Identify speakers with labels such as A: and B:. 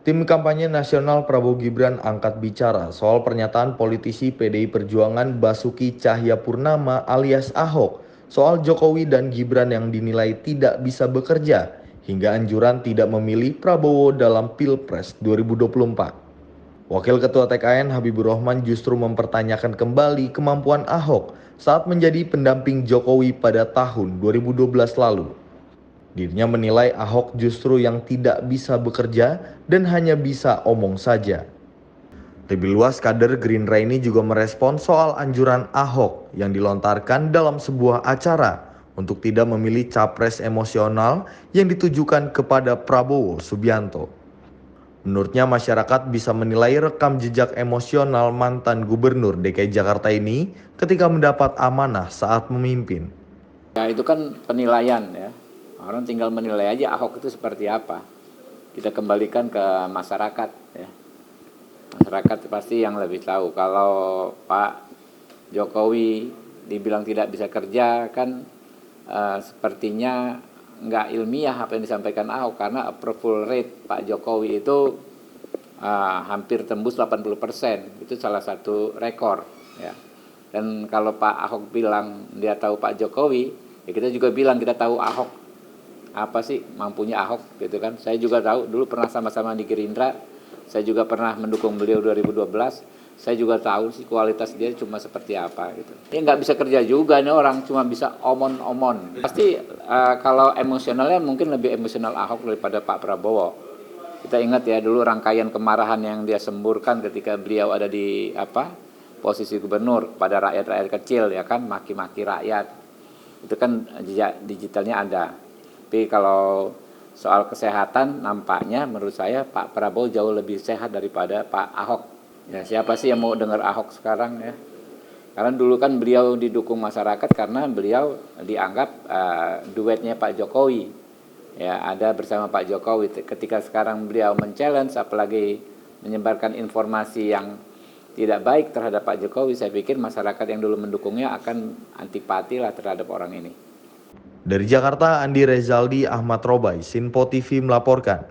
A: Tim kampanye nasional Prabowo Gibran angkat bicara soal pernyataan politisi PDI Perjuangan Basuki Cahayapurnama alias Ahok soal Jokowi dan Gibran yang dinilai tidak bisa bekerja hingga anjuran tidak memilih Prabowo dalam Pilpres 2024. Wakil Ketua TKN Habibur Rahman justru mempertanyakan kembali kemampuan Ahok saat menjadi pendamping Jokowi pada tahun 2012 lalu. Dirinya menilai Ahok justru yang tidak bisa bekerja dan hanya bisa omong saja. Lebih luas, kader Gerindra ini juga merespon soal anjuran Ahok yang dilontarkan dalam sebuah acara untuk tidak memilih capres emosional yang ditujukan kepada Prabowo Subianto. Menurutnya masyarakat bisa menilai rekam jejak emosional mantan gubernur DKI Jakarta ini ketika mendapat amanah saat memimpin.
B: Ya itu kan penilaian ya. Orang tinggal menilai aja Ahok itu seperti apa. Kita kembalikan ke masyarakat ya. Masyarakat pasti yang lebih tahu. Kalau Pak Jokowi dibilang tidak bisa kerja kan sepertinya nggak ilmiah apa yang disampaikan Ahok, karena approval rate Pak Jokowi itu hampir tembus 80%. Itu salah satu rekor ya. Dan kalau Pak Ahok bilang dia tahu Pak Jokowi, ya kita juga bilang kita tahu Ahok apa sih mampunya Ahok gitu kan. Saya juga tahu, dulu pernah sama-sama di Gerindra, saya juga pernah mendukung beliau 2012. Saya juga tahu sih kualitas dia cuma seperti apa gitu. Dia nggak bisa kerja juga nih orang, cuma bisa omon-omon. Pasti kalau emosionalnya mungkin lebih emosional Ahok daripada Pak Prabowo. Kita ingat ya dulu rangkaian kemarahan yang dia semburkan ketika beliau ada di posisi gubernur pada rakyat-rakyat kecil ya kan, maki-maki rakyat. Itu kan jejak digitalnya ada. Tapi kalau soal kesehatan nampaknya menurut saya Pak Prabowo jauh lebih sehat daripada Pak Ahok. Ya siapa sih yang mau dengar Ahok sekarang ya? Karena dulu kan beliau didukung masyarakat karena beliau dianggap duetnya Pak Jokowi. Ya ada bersama Pak Jokowi. Ketika sekarang beliau men-challenge apalagi menyebarkan informasi yang tidak baik terhadap Pak Jokowi, saya pikir masyarakat yang dulu mendukungnya akan antipati lah terhadap orang ini.
A: Dari Jakarta, Andi Rezaldi, Ahmad Robai, Sinpo TV melaporkan.